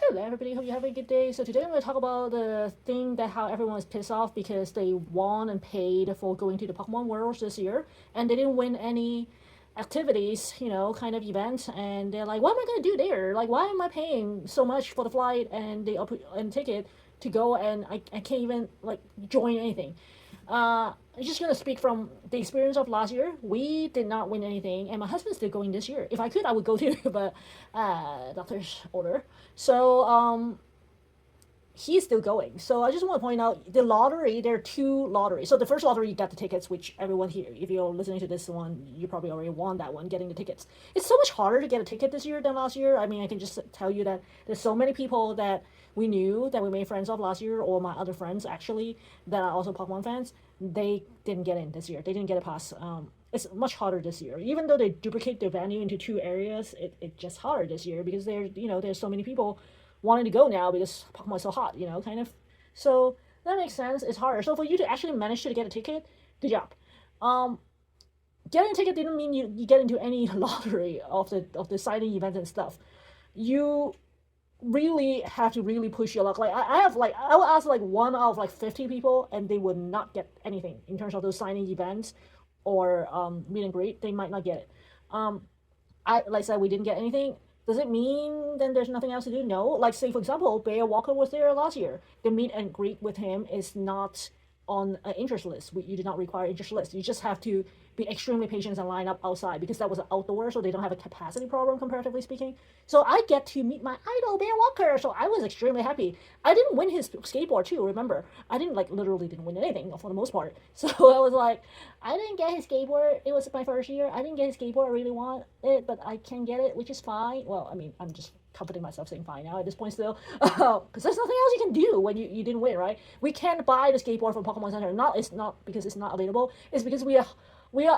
Hello, everybody. Hope you're having a good day. So today I'm going to talk about the thing that how everyone was pissed off because they won and paid for going to the Pokemon Worlds this year, and they didn't win any activities, kind of events, and they're like, "What am I going to do there? Like, why am I paying so much for the flight and the and ticket to go, and I can't even like join anything." I'm just gonna speak from the experience of last year. We did not win anything, and my husband's still going this year. If I could, I would go too, but doctor's order. So he's still going. So I just want to point out the lottery. There are two lotteries. So the first lottery, you got the tickets, which everyone here, if you're listening to this one, you probably already won that one, getting the tickets. It's so much harder to get a ticket this year than last year. I mean, I can just tell you that there's so many people that we knew that we made friends of last year, or my other friends actually that are also Pokemon fans. They didn't get in this year. They didn't get a pass. It's much harder this year. Even though they duplicate the venue into two areas, it's just harder this year because there's so many people wanting to go now because Pokemon is so hot, kind of. So that makes sense. It's harder. So for you to actually manage to get a ticket, good job. Getting a ticket didn't mean you get into any lottery of the signing events and stuff. You really have to really push your luck. Like I will ask like one out of like 50 people, and they would not get anything in terms of those signing events or meet and greet. They might not get it. I like I said, we didn't get anything. Does it mean then there's nothing else to do? No. Like say for example, Bear Walker was there last year. The meet and greet with him is not on an interest list. You do not require interest list. You just have to be extremely patient and line up outside because that was outdoor, so they don't have a capacity problem comparatively speaking. So I get to meet my idol Bear Walker, so I was extremely happy. I didn't win his skateboard too. Remember, I didn't like literally didn't win anything for the most part. So I was like, I didn't get his skateboard. It was my first year. I didn't get his skateboard. I really want it, but I can get it, which is fine. Well, I mean, I'm just comforting myself saying fine now at this point still, because there's nothing else you can do when you didn't win, right? We can't buy the skateboard from Pokemon Center. It's not because it's not available. It's because we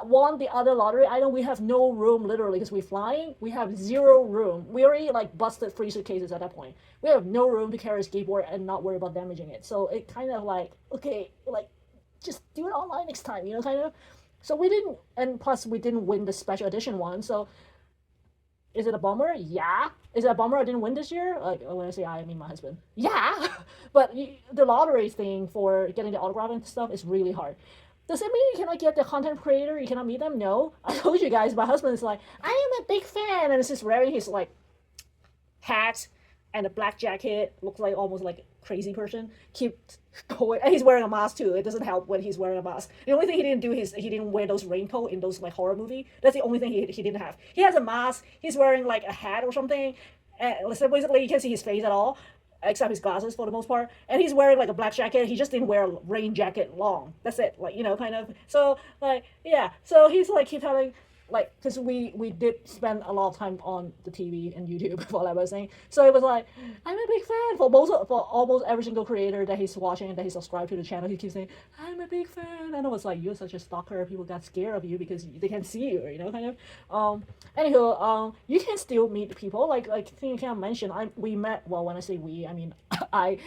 won the other lottery item. We have no room literally because we're flying. We have zero room. We already like busted 3 suitcases at that point. We have no room to carry a skateboard and not worry about damaging it. So it kind of like, okay, like just do it online next time, kind of. So we didn't, and plus we didn't win the special edition one. So is it a bummer? Yeah. Is it a bummer I didn't win this year? Like when I say I mean my husband. Yeah. But the lottery thing for getting the autograph and stuff is really hard. Does it mean you cannot get the content creator? You cannot meet them? No. I told you guys, my husband is like, I am a big fan, and it's just wearing his like hat and a black jacket, looks like almost like a crazy person. Keep going, and he's wearing a mask too. It doesn't help when he's wearing a mask. The only thing he didn't do is he didn't wear those raincoat in those like horror movie. That's the only thing he didn't have. He has a mask. He's wearing like a hat or something. So basically, you can't see his face at all except his glasses for the most part, and he's wearing like a black jacket. He just didn't wear a rain jacket long. That's it, like kind of. So like yeah, so he's like keep telling like because we did spend a lot of time on the TV and YouTube while I was saying. So it was like I'm a big fan for almost every single creator that he's watching and that he's subscribed to the channel. He keeps saying I'm a big fan, and I was like you're such a stalker. People got scared of you because they can't see you, kind of. Anywho, you can still meet people like I think you can mention. We met well when I say we I mean I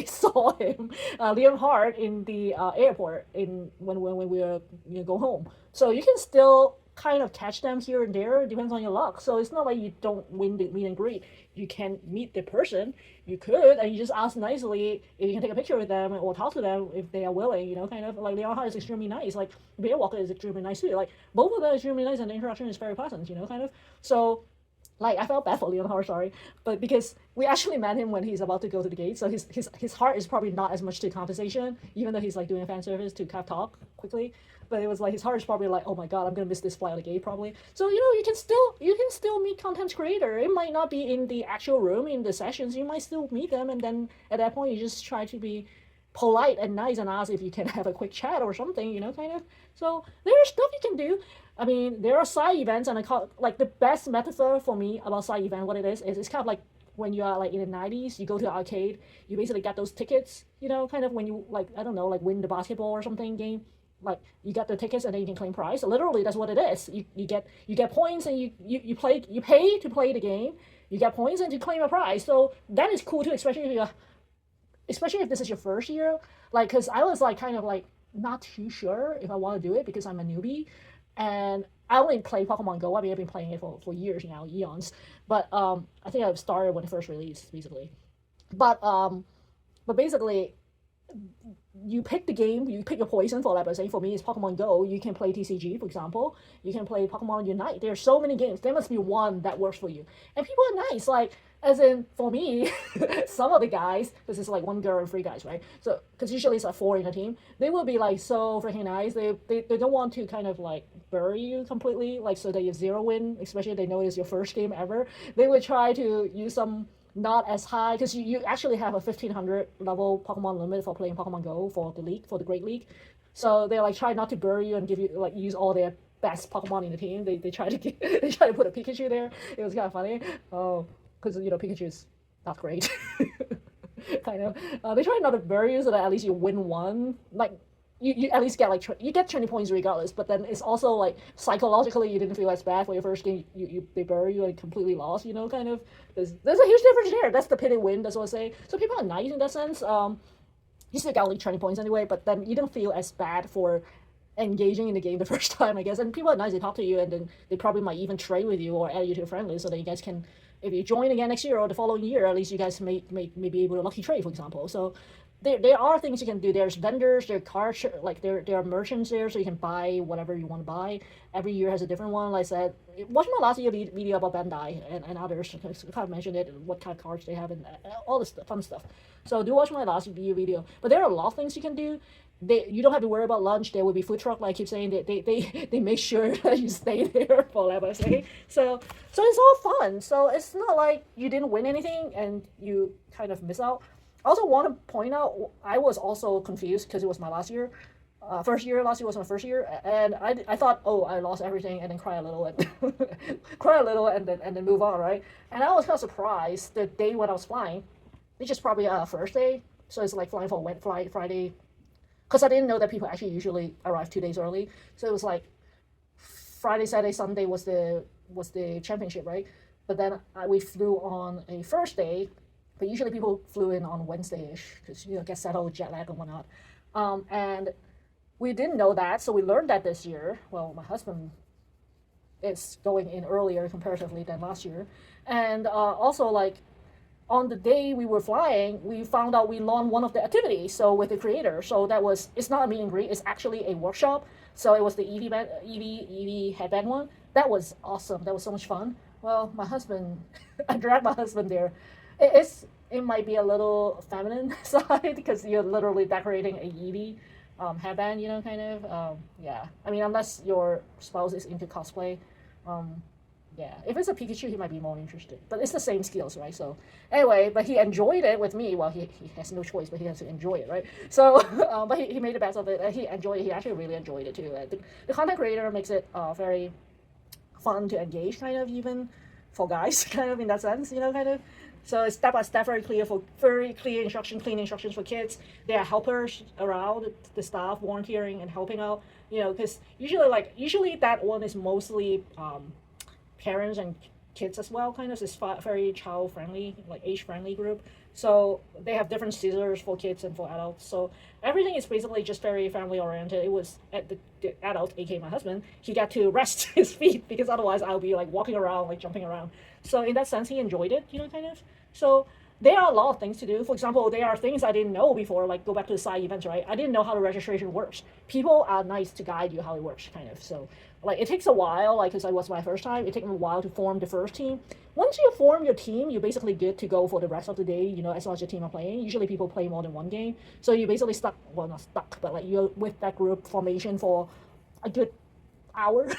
saw him Leon Hart in the airport in when we were go home. So you can still kind of catch them here and there. It depends on your luck. So it's not like you don't win the meet and greet. You can meet the person. You could, and you just ask nicely if you can take a picture with them or talk to them if they are willing. Kind of like Leon Hart is extremely nice. Like Bear Walker is extremely nice too. Like both of them are extremely nice, and the interaction is very pleasant. Kind of. So like I felt bad for Leon Hart, sorry, but because we actually met him when he's about to go to the gate, so his heart is probably not as much to conversation, even though he's like doing a fan service to kind of talk quickly. But it was like his heart is probably like, oh my god, I'm gonna miss this flight at the gate probably. So you can still meet content creator. It might not be in the actual room in the sessions. You might still meet them, and then at that point you just try to be polite and nice and ask if you can have a quick chat or something, kind of. So there's stuff you can do. I mean, there are side events, and I call like the best metaphor for me about side event. What it is it's kind of like when you are like in the 90s, you go to the arcade, you basically get those tickets, kind of when you like I don't know like win the basketball or something game. Like you get the tickets and then you can claim prize. So literally, that's what it is. You get points and you pay to play the game. You get points and to claim a prize. So that is cool too, especially if this is your first year. Like, cause I was like kind of like not too sure if I want to do it because I'm a newbie, and I only play Pokemon Go. I mean, I've been playing it for years now, eons. But I think I started when it first released, basically. But basically, you pick the game, you pick your poison for like I say for me it's Pokemon Go. You can play TCG, for example. You can play Pokemon Unite. There's so many games. There must be one that works for you. And people are nice. Like as in for me, some of the guys, because it's like one girl and three guys, right? So because usually it's like four in a team, they will be like so freaking nice. They don't want to kind of like bury you completely, like so that you zero win, especially if they know it's your first game ever. They would try to use some not as high because you actually have a 1500 level Pokemon limit for playing Pokemon Go for the league, for the Great League. So they like try not to bury you and give you like use all their best Pokemon in the team. They try to get, they try to put a Pikachu there. It was kind of funny. Oh, because Pikachu is not great. Kind of. They try not to bury you so that at least you win one. Like you at least get like you get 20 points regardless, but then it's also like psychologically you didn't feel as bad for your first game. They bury you and completely lost, kind of. There's a huge difference there. That's the pity win. That's what I say. So people are nice in that sense. You still got like 20 points anyway, but then you don't feel as bad for engaging in the game the first time, I guess. And people are nice. They talk to you, and then they probably might even trade with you or add you to a friend list so that you guys can, if you join again next year or the following year, at least you guys may be able to lucky trade, for example. So there are things you can do. There's vendors, there are cars, like there are merchants there, so you can buy whatever you want to buy. Every year has a different one. Like I said, watch my last year video about Bandai and others. I kind of mentioned it, what kind of cards they have, and all this fun stuff. So do watch my last year video. But there are a lot of things you can do. You don't have to worry about lunch. There will be food truck, like I keep saying. They make sure that you stay there for like I say. So it's all fun. So it's not like you didn't win anything and you kind of miss out. I also want to point out I was also confused because it was my last year. First year, last year was my first year, and I thought, oh, I lost everything, and then cry a little, and cry a little, and then move on, right? And I was kind of surprised the day when I was flying, which is probably Thursday, so it's like flying for Friday, because I didn't know that people actually usually arrive 2 days early, so it was like Friday, Saturday, Sunday was the championship, right? But then we flew on a Thursday, but usually people flew in on Wednesday-ish because get settled, jet lag and whatnot, and we didn't know that, so we learned that this year. Well, my husband is going in earlier comparatively than last year, and also like on the day we were flying, we found out we won one of the activities. So with the creator, so it's not a meet and greet, it's actually a workshop. So it was the EV headband one. That was awesome. That was so much fun. Well, my husband, I dragged my husband there. It might be a little feminine side because you're literally decorating a Eevee headband, kind of. Yeah. I mean, unless your spouse is into cosplay, yeah. If it's a Pikachu, he might be more interested. But it's the same skills, right? So anyway, but he enjoyed it with me. Well, he has no choice, but he has to enjoy it, right? So, but he made the best of it. He enjoyed it. He actually really enjoyed it too. The content creator makes it very fun to engage, kind of, even for guys, kind of in that sense, kind of. So it's step by step, very clear instructions for kids. There are helpers around the staff volunteering and helping out. Because usually that one is mostly parents and kids as well. Kind of, it's very child friendly, like age friendly group. So they have different scissors for kids and for adults. So everything is basically just very family oriented. It was at the adult, aka my husband, he got to rest his feet because otherwise I'll be like walking around, like jumping around. So in that sense, he enjoyed it, kind of. So there are a lot of things to do. For example, there are things I didn't know before, like go back to the side events, right? I didn't know how the registration works. People are nice to guide you how it works, kind of. So like it takes a while, like because it was my first time, it took me a while to form the first team. Once you form your team, you're basically good to go for the rest of the day, as long as your team are playing. Usually people play more than one game. So you're basically stuck, well, not stuck, but like you're with that group formation for a good hour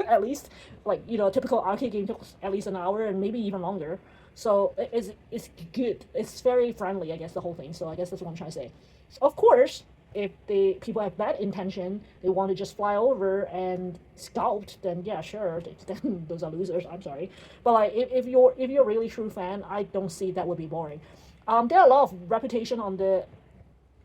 at least. Like a typical arcade game took at least an hour and maybe even longer. So it's good. It's very friendly, I guess, the whole thing. So I guess that's what I'm trying to say. Of course, if the people have bad intention, they want to just fly over and sculpt, then yeah, sure, then those are losers. I'm sorry, but like if you're a really true fan, I don't see that would be boring. There are a lot of reputation on the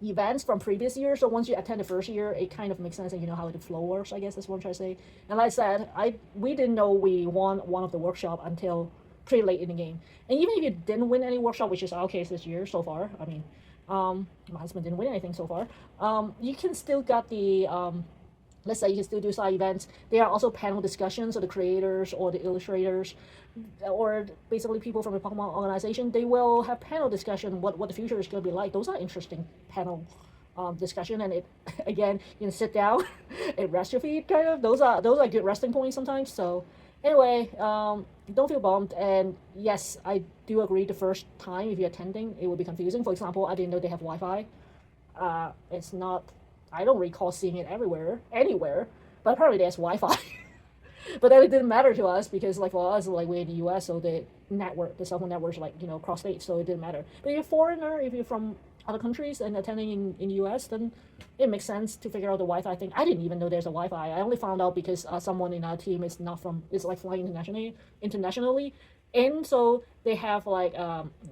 events from previous years. So once you attend the first year, it kind of makes sense and you know how the flow works. I guess that's what I'm trying to say. And like I said, we didn't know we won one of the workshop until pretty late in the game. And even if you didn't win any workshop, which is our case this year so far, I mean, my husband didn't win anything so far. You can still get the let's say you can still do side events. There are also panel discussions of the creators or the illustrators. or basically people from the Pokemon organization, they will have panel discussion what the future is going to be like. Those are interesting panel discussion, and it again, you can sit down and rest your feet, kind of. Those are good resting points sometimes. So anyway, don't feel bummed. And yes, I do agree. The first time if you're attending, it will be confusing. For example, I didn't know they have Wi-Fi. It's not. I don't recall seeing it anywhere. But apparently there's Wi-Fi. But then it didn't matter to us because, like, for us, like, we're in the U.S., so the cell phone network's, like, cross state, so it didn't matter. But if you're a foreigner, if you're from other countries and attending in U.S., then it makes sense to figure out the Wi-Fi thing. I didn't even know there's a Wi-Fi. I only found out because someone in our team is like flying internationally, and so they have like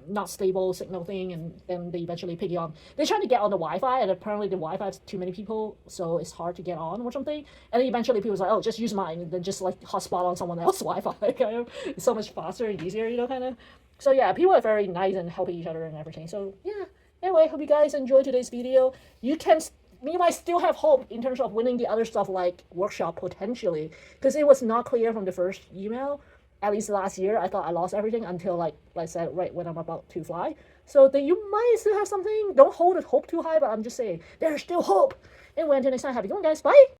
not stable signal thing, and then they eventually pick it on. They're trying to get on the Wi-Fi, and apparently the Wi-Fi has too many people, so it's hard to get on or something. And then eventually people was like, oh, just use mine, and then just like hotspot on someone else's Wi-Fi. Kind of, it's so much faster and easier, kind of. So yeah, people are very nice and helping each other and everything. So yeah. Anyway, hope you guys enjoyed today's video. You might still have hope in terms of winning the other stuff like workshop potentially, because it was not clear from the first email. At least last year, I thought I lost everything until like I said, right when I'm about to fly. So then you might still have something. Don't hold the hope too high, but I'm just saying there's still hope. Anyway, until next time, happy going, guys. Bye.